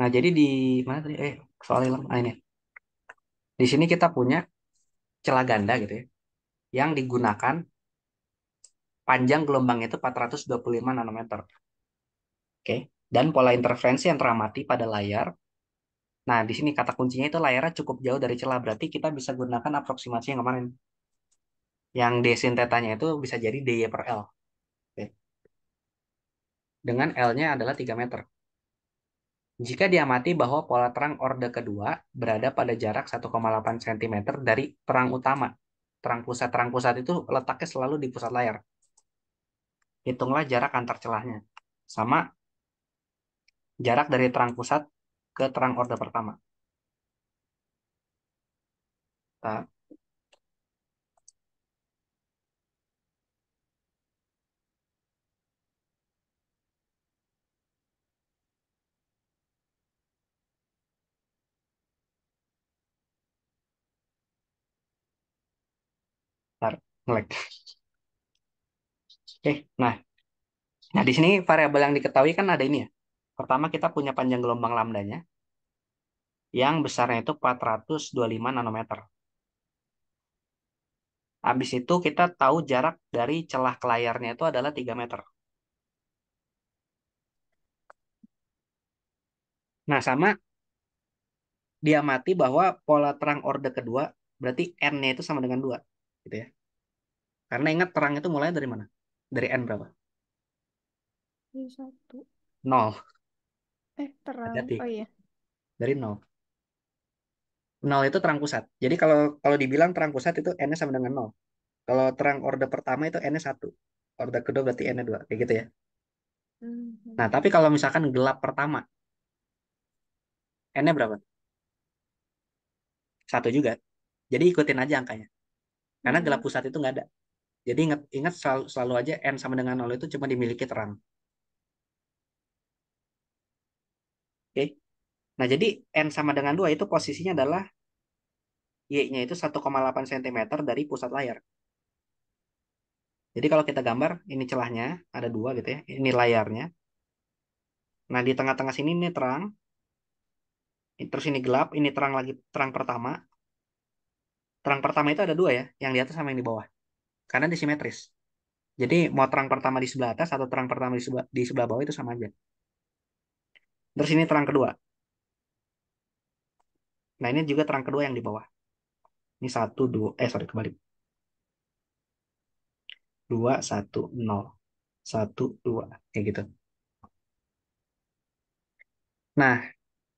Nah, jadi di mana tadi? Soal ilmu. Ini. Di sini kita punya celah ganda gitu ya, yang digunakan panjang gelombang itu 425 nanometer. Oke. Dan pola interferensi yang teramati pada layar. Nah, di sini kata kuncinya itu layarnya cukup jauh dari celah. Berarti kita bisa gunakan aproksimasi yang kemarin. Yang d sin tetanya itu bisa jadi dy per L. Oke. Dengan L-nya adalah 3 meter. Jika diamati bahwa pola terang orde kedua berada pada jarak 1,8 cm dari terang utama. Terang pusat itu letaknya selalu di pusat layar. Hitunglah jarak antar celahnya. Sama jarak dari terang pusat ke terang orde pertama. Nah, ntar, ngelek. Nah, di sini variabel yang diketahui kan ada ini ya. Pertama kita punya panjang gelombang lambdanya yang besarnya itu 425 nanometer. Habis itu kita tahu jarak dari celah ke layarnya itu adalah 3 meter. Nah, sama diamati bahwa pola terang orde kedua berarti N-nya itu sama dengan 2 gitu ya. Karena ingat terang itu mulai dari mana? Dari N berapa? Ini satu. Nol. Terang. Hati-hati. Oh iya. Dari nol. Nol itu terang pusat. Jadi kalau kalau dibilang terang pusat itu N-nya sama dengan nol. Kalau terang orde pertama itu N-nya 1. Orde kedua berarti N-nya 2. Kayak gitu ya. Nah, Mhm. tapi kalau misalkan gelap pertama, N-nya berapa? 1 juga. Jadi ikutin aja angkanya. Karena gelap Mhm. pusat itu nggak ada. Jadi ingat, ingat selalu aja N sama dengan nol itu cuma dimiliki terang. Oke. Nah, jadi N sama dengan 2 itu posisinya adalah Y-nya itu 1,8 cm dari pusat layar. Jadi kalau kita gambar, ini celahnya, ada 2 gitu ya. Ini layarnya. Nah, di tengah-tengah sini ini terang, terus ini gelap, ini terang lagi, terang pertama. Terang pertama itu ada 2 ya, yang di atas sama yang di bawah. Karena disimetris. Jadi mau terang pertama di sebelah atas atau terang pertama di sebelah bawah itu sama aja. Terus ini terang kedua. Nah, ini juga terang kedua yang di bawah. Ini satu, dua, sorry kembali. Dua, satu, nol. Satu, dua. Kayak gitu. Nah,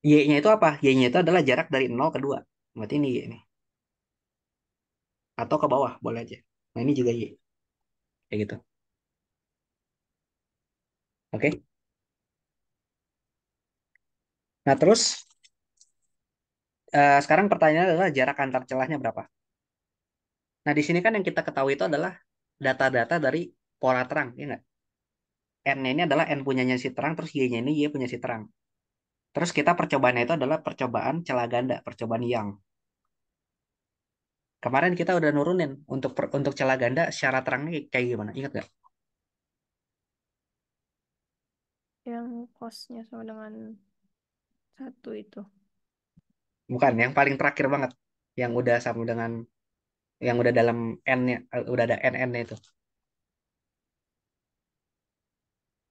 Y-nya itu apa? Y-nya itu adalah jarak dari nol ke 2. Berarti ini Y ini. Atau ke bawah, boleh aja. Nah, ini juga Y. Kayak gitu. Oke? Nah, terus sekarang pertanyaannya adalah jarak antar celahnya berapa? Nah, di sini kan yang kita ketahui itu adalah data-data dari pola terang, ya nggak? N-nya ini adalah N punyanya si terang, terus Y-nya ini Y punya si terang. Terus kita percobaannya itu adalah percobaan celah ganda, percobaan Young. Kemarin kita udah nurunin untuk celah ganda syarat terangnya kayak gimana? Ingat nggak? Yang kosnya sama dengan satu itu. Bukan, yang paling terakhir banget. Yang udah sama dengan yang udah dalam N-nya, udah ada N-nya itu.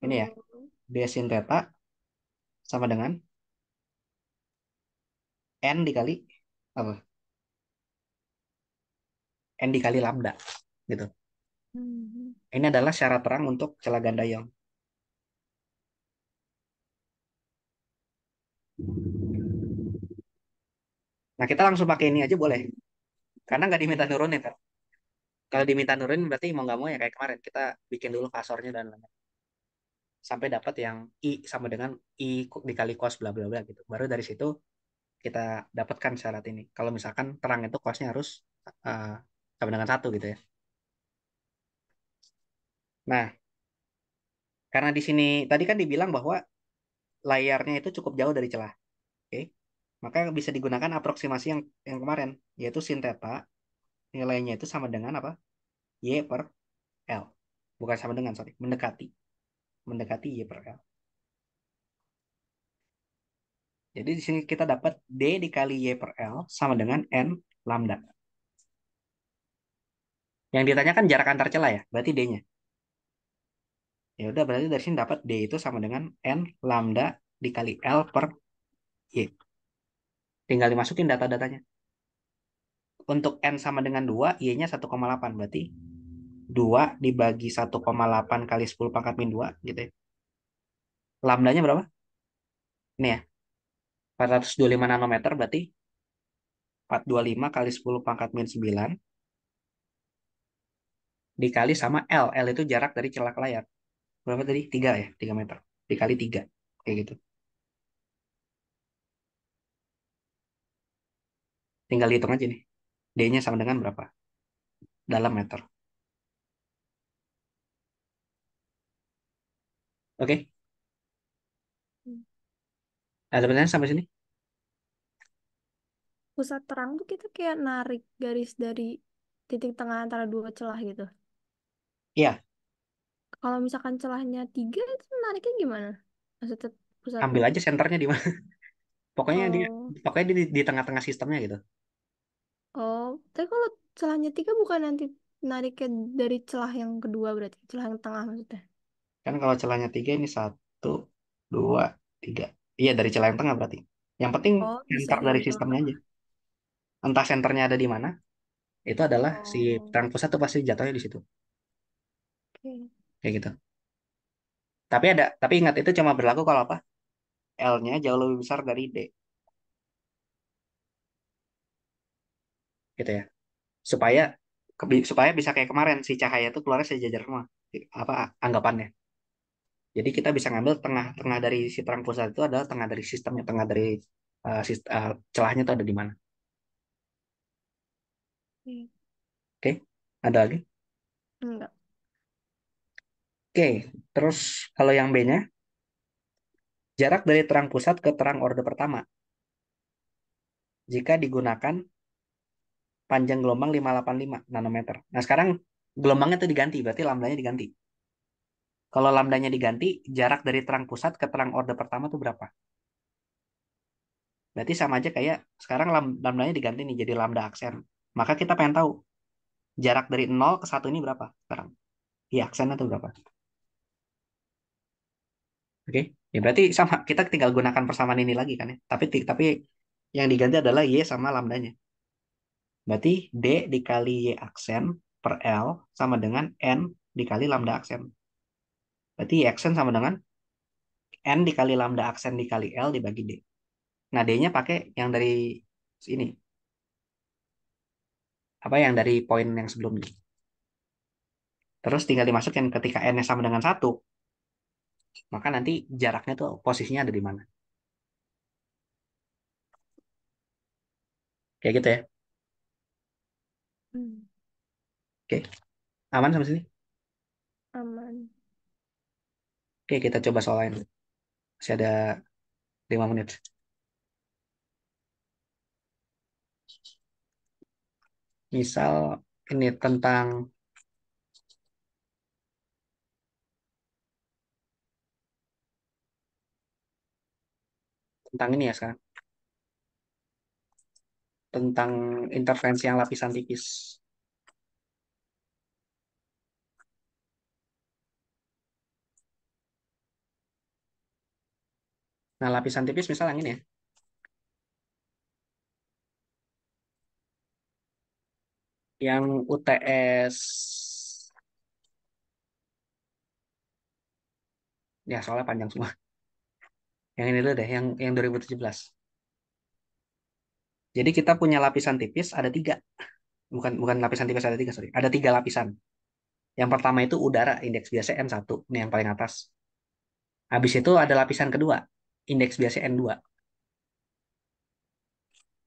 Ini ya, Hmm. D sin theta sama dengan N dikali apa? N dikali lambda gitu. Mhm. Ini adalah syarat terang untuk celah ganda Young. Nah, kita langsung pakai ini aja boleh. Karena nggak diminta nurunin kan. Kalau diminta nurunin berarti mau nggak mau ya kayak kemarin. Kita bikin dulu kasornya dan lain-lain. Sampai dapat yang I sama dengan I dikali cos bla bla bla gitu. Baru dari situ kita dapatkan syarat ini. Kalau misalkan terang itu cosnya harus uh, sama dengan 1 gitu ya. Nah, karena di sini tadi kan dibilang bahwa layarnya itu cukup jauh dari celah. Oke. Maka bisa digunakan aproksimasi yang kemarin, yaitu sin theta nilainya itu sama dengan apa? Y per L. Bukan sama dengan, sorry, mendekati. Mendekati Y per L. Jadi di sini kita dapat D dikali Y per L sama dengan N lambda. Yang ditanyakan jarak antar celah ya, berarti D-nya. Ya udah berarti dari sini dapat D itu sama dengan N lambda dikali L per Y. Tinggal dimasukin data-datanya. Untuk N sama dengan 2, Y-nya 1,8. Berarti 2 dibagi 1,8 kali 10 pangkat min 2 gitu ya. Lambdanya berapa? Ini ya, 425 nanometer berarti 425 kali 10 pangkat min 9 dikali sama L. L itu jarak dari celah ke layar. Berapa tadi? 3 ya, 3 meter. Dikali 3. Kayak gitu. Tinggal hitung aja nih. D-nya sama dengan berapa? Dalam meter. Oke? Hmm. Ada pertanyaan sampai sini? Pusat terang tuh kita kayak narik garis dari titik tengah antara dua celah gitu. Iya, Kalau misalkan celahnya tiga itu nariknya gimana? Maksudnya pusatnya? ambil aja senternya di mana. Pokoknya dia Oh, pokoknya di tengah-tengah sistemnya gitu. oh. Tapi kalau celahnya tiga bukan nanti nariknya dari celah yang kedua berarti celah yang tengah maksudnya. Kan kalau celahnya 3 ini 1, 2, 3. Iya dari celah yang tengah berarti. Yang penting Oh, bisa center dari dari sistemnya aja. tengah-tengah. Entah senternya ada di mana, itu adalah si Oh, terang pusat tuh pasti jatuhnya di situ. oke. Kayak gitu. Tapi ingat itu cuma berlaku kalau apa? L-nya jauh lebih besar dari D, gitu ya. Supaya supaya bisa kayak kemarin si cahaya itu keluarnya sejajar semua. Apa anggapannya. Jadi kita bisa ngambil tengah-tengah dari si terang pusat itu adalah tengah dari sistemnya, tengah dari celahnya itu ada di mana. Oke. Oke? Ada lagi? Enggak. Oke, terus kalau yang B-nya, jarak dari terang pusat ke terang orde pertama jika digunakan panjang gelombang 585 nanometer. Nah, sekarang gelombangnya itu diganti, berarti lambdanya diganti. Kalau lambdanya diganti, jarak dari terang pusat ke terang orde pertama itu berapa? Berarti sama aja kayak sekarang lambdanya diganti nih jadi lambda aksen. Maka kita pengen tahu jarak dari 0 ke 1 ini berapa sekarang? Iya, aksennya itu berapa? Oke, ya berarti sama. Kita tinggal gunakan persamaan ini lagi kan ya. Tapi yang diganti adalah Y sama lambdanya. Berarti D dikali Y aksen per L sama dengan N dikali lambda aksen. Berarti Y aksen sama dengan N dikali lambda aksen dikali L dibagi D. Nah, D-nya pakai yang dari ini. Apa yang dari poin yang sebelumnya. Terus tinggal dimasukin ketika N-nya sama dengan 1, maka nanti jaraknya tuh posisinya ada di mana. Kayak gitu ya. Hmm, Oke, aman sampai sini? aman. Oke, kita coba soal lain. Masih ada 5 menit. Misal ini tentang ini ya sekarang. Tentang intervensi yang lapisan tipis. Nah, lapisan tipis misal yang ini ya. Yang UTS, ya soalnya panjang semua. Yang ini dulu deh, yang 2017. Jadi kita punya lapisan tipis ada 3. Bukan lapisan tipis ada 3, sorry. Ada 3 lapisan. Yang pertama itu udara, indeks biasa N1. Ini yang paling atas. Habis itu ada lapisan kedua, indeks biasa N2.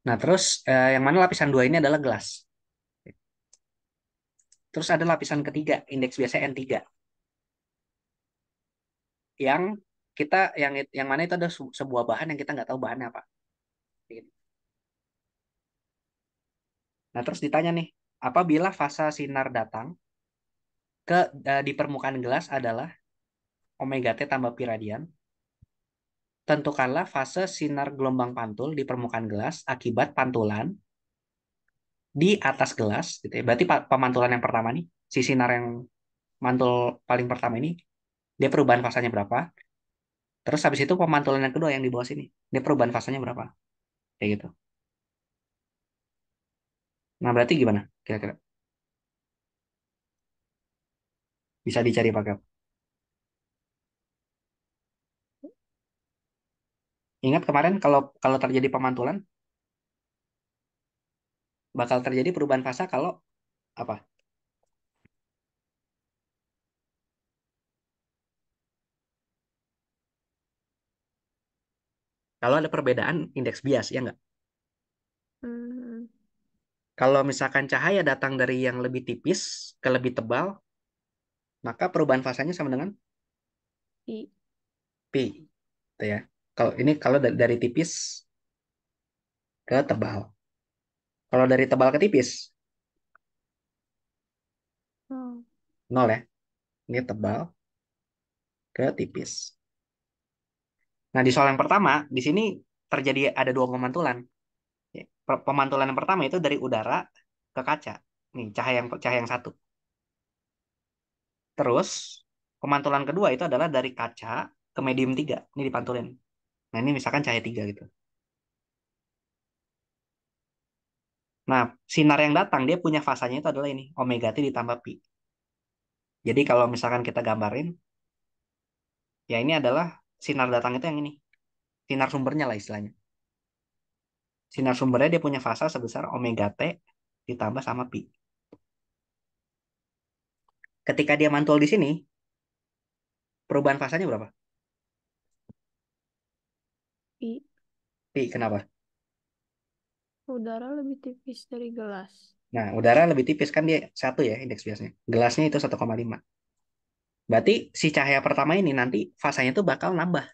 Nah, terus yang mana lapisan 2 ini adalah gelas. Terus ada lapisan ketiga, indeks biasa N3. Yang yang mana itu ada sebuah bahan yang kita nggak tahu bahannya apa. Gitu. Nah, terus ditanya nih, apabila fasa sinar datang di permukaan gelas adalah omega T tambah pi radian, tentukanlah fase sinar gelombang pantul di permukaan gelas akibat pantulan di atas gelas, gitu ya. Berarti pemantulan yang pertama nih, si sinar yang mantul paling pertama ini, dia perubahan fasanya berapa? Terus habis itu pemantulan yang kedua yang di bawah sini, dia perubahan fasanya berapa? Kayak gitu. Nah, berarti gimana? Kira-kira bisa dicari pakai apa? Ingat kemarin kalau kalau terjadi pemantulan bakal terjadi perubahan fasa kalau apa? Kalau ada perbedaan indeks bias, ya nggak? Hmm, Kalau misalkan cahaya datang dari yang lebih tipis ke lebih tebal, maka perubahan fasanya sama dengan I, pi, gitu ya. Kalau ini kalau dari tipis ke tebal. Kalau dari tebal ke tipis, oh, nol ya. Ini tebal ke tipis. Nah, di soal yang pertama, di sini terjadi ada dua pemantulan. Ya, pemantulan yang pertama itu dari udara ke kaca. Nih, cahaya yang satu. Terus, pemantulan kedua itu adalah dari kaca ke medium 3. Ini dipantulin. Nah, ini misalkan cahaya 3 gitu. Nah, sinar yang datang, dia punya fasanya itu adalah ini, omega T ditambah pi. Jadi kalau misalkan kita gambarin, ya ini adalah sinar datang itu yang ini. Sinar sumbernya lah istilahnya. Sinar sumbernya dia punya fasa sebesar omega T ditambah sama pi. Ketika dia mantul di sini, perubahan fasanya berapa? I. Pi, kenapa? Udara lebih tipis dari gelas. Nah, udara lebih tipis kan dia satu ya indeks biasanya. Gelasnya itu 1,5. Berarti si cahaya pertama ini nanti fasanya itu bakal nambah.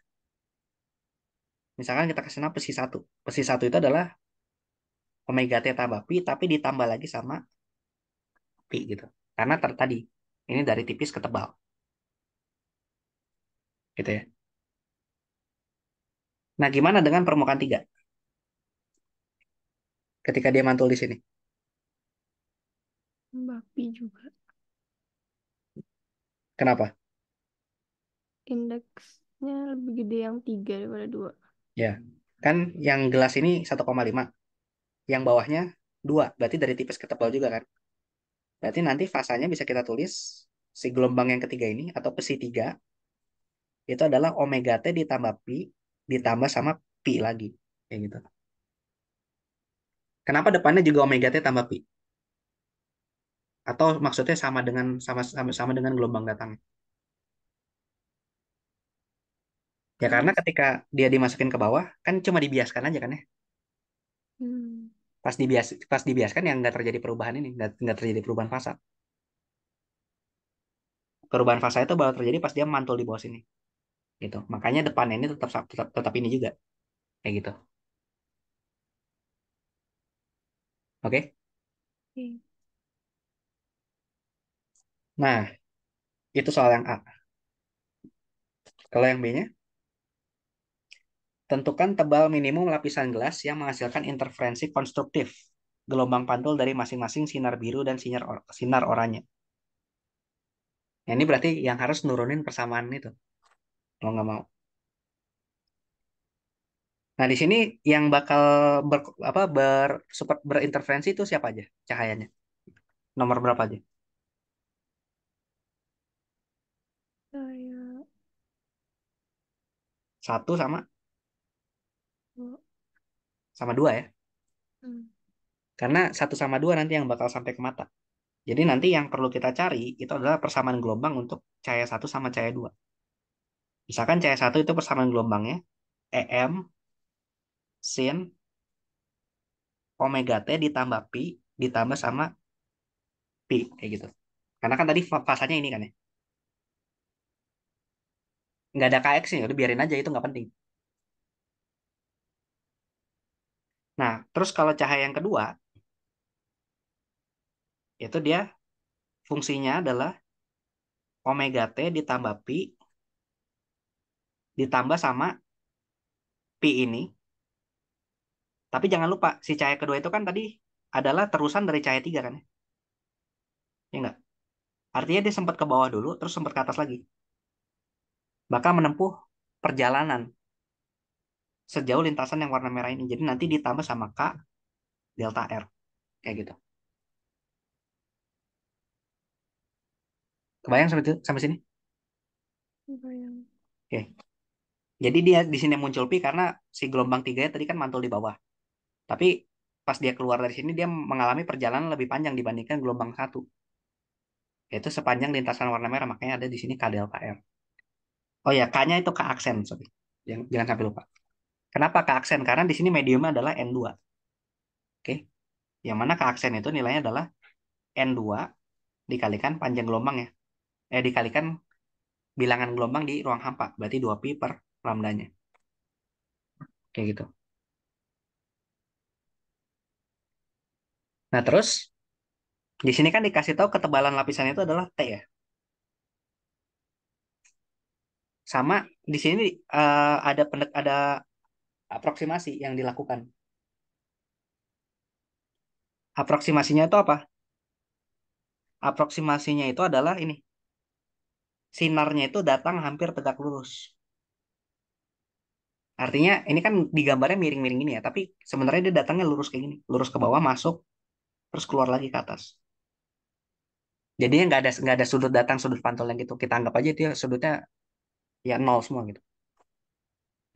Misalkan kita kasih nama pesi satu. Pesi satu itu adalah omega T tambah pi, tapi ditambah lagi sama pi gitu. Karena tadi, ini dari tipis ke tebal. Gitu ya. Nah, gimana dengan permukaan tiga? Ketika dia mantul di sini. Bapi juga. Kenapa? Indeksnya lebih gede yang 3 daripada 2. Ya, kan yang gelas ini 1,5, yang bawahnya 2, berarti dari tipis ke tebal juga kan. Berarti nanti fasanya bisa kita tulis si gelombang yang ketiga ini atau pesi 3 itu adalah omega T ditambah pi ditambah sama pi lagi. Kayak gitu. Kenapa depannya juga omega T tambah pi? Atau maksudnya sama dengan gelombang datang? Ya karena Karena ketika dia dimasukin ke bawah kan cuma dibiaskan aja kan ya. hmm, Pas dibiaskan yang nggak terjadi perubahan ini, nggak terjadi perubahan fasa. Perubahan fasa itu baru terjadi pas dia mantul di bawah sini. Gitu. Makanya depannya ini tetap ini juga kayak gitu. Oke. i. Nah, itu soal yang A. Kalau yang B-nya, tentukan tebal minimum lapisan gelas yang menghasilkan interferensi konstruktif gelombang pantul dari masing-masing sinar biru dan sinar oranye. Nah, ini berarti yang harus nurunin persamaan itu. Kalau nggak mau. Nah, di sini yang bakal ber, apa berinterferensi itu siapa aja cahayanya? Nomor berapa aja? Saya Satu oh, sama dua ya. hmm, Karena satu sama dua nanti yang bakal sampai ke mata. Jadi nanti yang perlu kita cari itu adalah persamaan gelombang untuk cahaya satu sama cahaya dua. Misalkan cahaya satu itu persamaan gelombangnya EM sin omega T ditambah pi ditambah sama pi kayak gitu. Karena kan tadi fasanya ini kan ya. Nggak ada KX-nya, udah biarin aja itu nggak penting. Nah, terus kalau cahaya yang kedua itu dia fungsinya adalah omega T ditambah pi ditambah sama Pi ini, tapi jangan lupa si cahaya kedua itu kan tadi adalah terusan dari cahaya tiga kan ya? Ya enggak? Artinya dia sempat ke bawah dulu, terus sempat ke atas lagi. Bakal menempuh perjalanan sejauh lintasan yang warna merah ini. Jadi nanti ditambah sama K delta R. Kayak gitu. Kebayang sampai sini? Bayang. Oke. Jadi dia di sini muncul pi karena si gelombang tiga tadi kan mantul di bawah. Tapi pas dia keluar dari sini dia mengalami perjalanan lebih panjang dibandingkan gelombang satu. Yaitu sepanjang lintasan warna merah. Makanya ada di sini K delta R. Oh ya, K-nya itu K aksen. Sorry. Jangan sampai lupa. Kenapa K aksen? Karena di sini mediumnya adalah N2. Oke. Yang mana K aksen itu nilainya adalah N2 dikalikan panjang gelombang ya. Dikalikan bilangan gelombang di ruang hampa. Berarti 2 pi per lambdanya. Kayak gitu. Nah, terus di sini kan dikasih tahu ketebalan lapisan itu adalah T ya. Sama di sini ada aproksimasi yang dilakukan. Aproksimasinya itu apa? Aproksimasinya itu adalah ini. Sinarnya itu datang hampir tegak lurus. Artinya ini kan digambarnya miring-miring ini ya, tapi sebenarnya dia datangnya lurus kayak gini, lurus ke bawah masuk, terus keluar lagi ke atas. Jadi nggak ada sudut datang sudut pantul yang gitu. Kita anggap aja dia sudutnya ya nol semua gitu.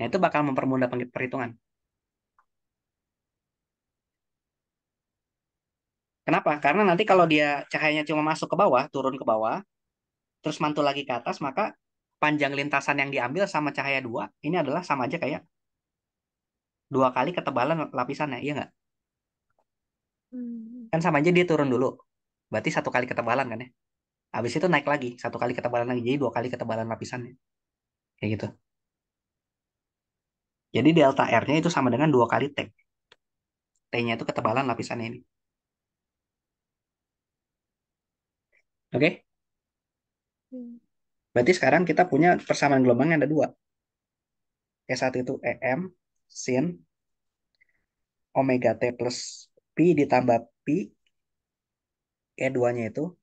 Nah itu bakal mempermudah perhitungan. Kenapa? Karena nanti kalau dia cahayanya cuma masuk ke bawah, turun ke bawah, terus mantul lagi ke atas, maka panjang lintasan yang diambil sama cahaya dua ini adalah sama aja kayak dua kali ketebalan lapisannya, iya nggak? Hmm. Kan sama aja dia turun dulu, berarti satu kali ketebalan kan ya. Habis itu naik lagi, satu kali ketebalan lagi, jadi dua kali ketebalan lapisannya, kayak gitu. Jadi delta R-nya itu sama dengan dua kali T. T-nya itu ketebalan lapisannya ini. Oke? Hmm. Berarti sekarang kita punya persamaan gelombang yang ada dua. E1 itu EM sin omega T plus pi ditambah pi. E2-nya itu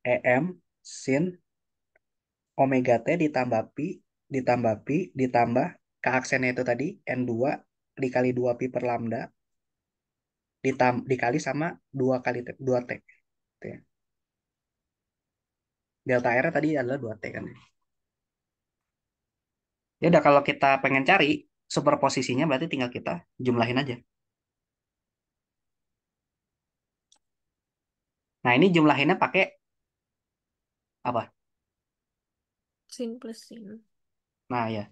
EM sin omega T ditambah ke aksennya itu tadi N2 dikali 2 pi per lambda dikali sama 2 kali T, 2 T. Gitu ya. Delta R tadi adalah 2 T kan. Ya udah kalau kita pengen cari superposisinya berarti tinggal kita jumlahin aja. Nah, ini jumlahinnya pakai apa? Sin plus sin. Nah, ya,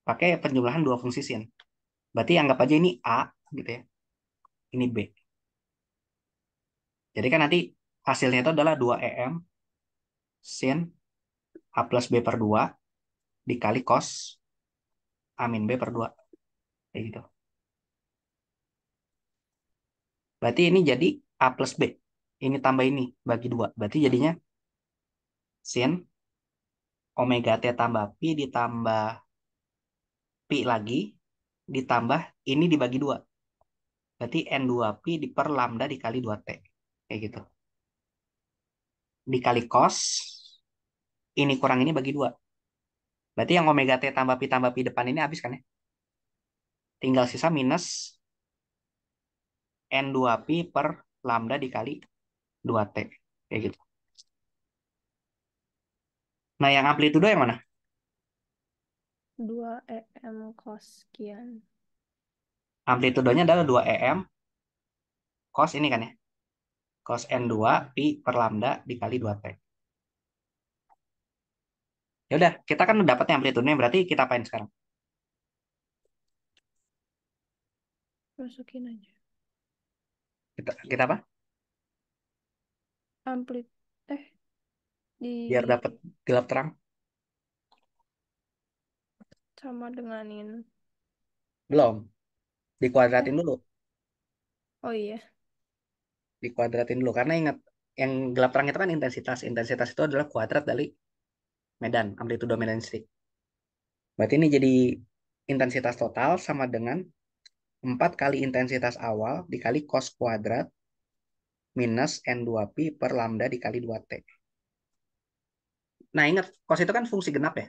pakai penjumlahan dua fungsi sin. Berarti anggap aja ini A gitu ya. Ini B. Jadi kan nanti hasilnya itu adalah 2 EM sin A plus B per 2 dikali cos A min B per 2. Kayak gitu. Berarti ini jadi A plus B. Ini tambah ini bagi 2. Berarti jadinya sin omega T tambah pi ditambah pi lagi ditambah ini dibagi 2. Berarti N2 pi di per lambda dikali 2 T. Kayak gitu. Dikali cos ini kurang ini bagi 2. Berarti yang omega T tambah pi depan ini habis kan ya? Tinggal sisa minus N2 pi per lambda dikali 2 T. Kayak gitu. Nah, yang amplitudo yang mana? 2 EM cos sekian. Amplitudonya adalah 2 EM cos ini kan ya? Cos N2 pi per lambda dikali 2 T. Ya udah, kita kan udah dapatnya amplitudenya, berarti kita apain sekarang? Masukin aja. Kita apa? Amplit. Biar dapat Di gelap terang. sama denganin. Belum. Eh, Dikuadratin dulu. oh iya. Dikuadratin dulu. Karena ingat, yang gelap terang itu kan intensitas. Intensitas itu adalah kuadrat dari medan, amplitudo medan listrik. Berarti ini jadi intensitas total sama dengan 4 kali intensitas awal dikali cos kuadrat minus N2 pi per lambda dikali 2T. Nah, ingat, cos itu kan fungsi genap ya.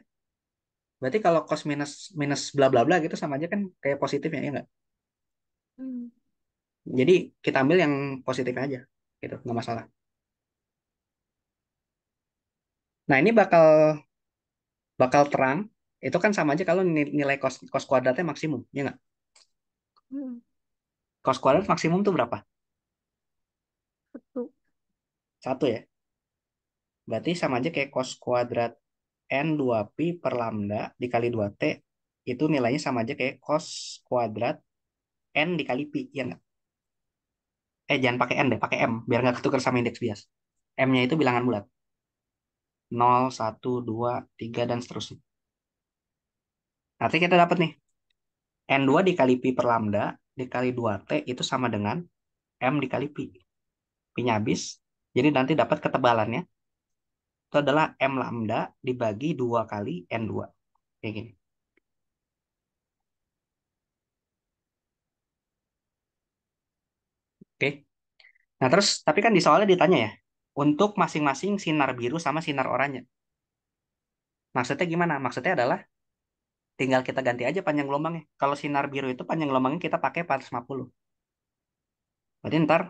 Berarti kalau cos minus minus bla bla bla gitu sama aja kan kayak positifnya ya nggak? Hmm. Jadi kita ambil yang positifnya aja, gitu, nggak masalah. Nah, ini bakal bakal terang. Itu kan sama aja kalau nilai cos cos kuadratnya maksimum, ya nggak? Hmm. Cos kuadrat maksimum tuh berapa? Satu. Satu ya. Berarti sama aja kayak cos kuadrat N2 pi per lambda dikali 2T, itu nilainya sama aja kayak cos kuadrat N dikali pi, ya nggak? Jangan pakai N deh, pakai M, biar nggak ketukar sama indeks bias. M-nya itu bilangan bulat. 0, 1, 2, 3, dan seterusnya. Nanti kita dapat nih, N2 dikali pi per lambda dikali 2T itu sama dengan M dikali pi. Pi-nya habis, jadi nanti dapat ketebalannya, itu adalah M lambda dibagi 2 kali N2. Kayak gini. Oke. Nah, terus, tapi kan di soalnya ditanya ya, untuk masing-masing sinar biru sama sinar oranye. Maksudnya gimana? Maksudnya adalah tinggal kita ganti aja panjang gelombangnya. Kalau sinar biru itu panjang gelombangnya kita pakai 450. Berarti ntar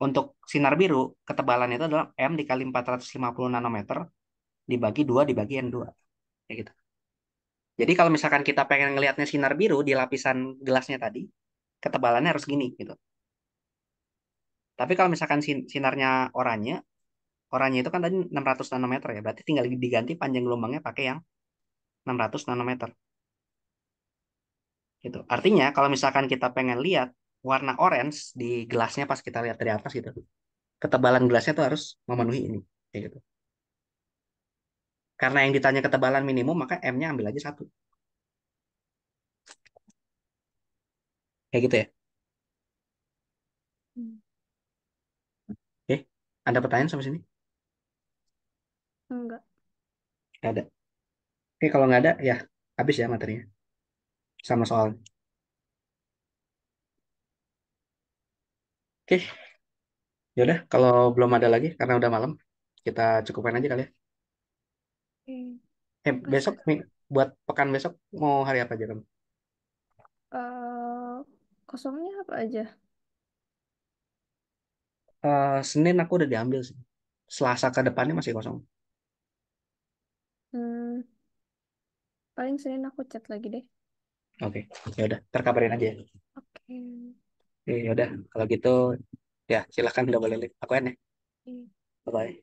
untuk sinar biru, ketebalannya itu adalah M dikali 450 nanometer dibagi 2 dibagi N2. Kayak gitu. Jadi kalau misalkan kita pengen ngelihatnya sinar biru di lapisan gelasnya tadi, ketebalannya harus gini gitu. Tapi kalau misalkan sinarnya oranye, oranye itu kan tadi 600 nanometer ya, berarti tinggal diganti panjang gelombangnya pakai yang 600 nanometer. Gitu. Artinya kalau misalkan kita pengen lihat warna orange di gelasnya pas kita lihat dari atas gitu, ketebalan gelasnya tuh harus memenuhi ini. Kayak gitu. Karena yang ditanya ketebalan minimum, maka M-nya ambil aja satu. Kayak gitu ya. Hmm. Oke. Ada pertanyaan sampai sini? Enggak. Nggak ada. Oke, kalau nggak ada, ya habis ya materinya. Sama soal. Oke, yaudah. Kalau belum ada lagi, karena udah malam, kita cukupkan aja kali ya. Oke. Besok, Pas nih, buat pekan besok, mau hari apa aja kamu? eh, kosongnya apa aja? Senin aku udah diambil sih. Selasa ke depannya masih kosong. Hmm, paling Senin aku chat lagi deh. Oke, ya udah, terkabarin aja ya. Oke. Oke, ya udah, kalau gitu ya silakan, nggak boleh late. Aku ya. Oke. Bye bye.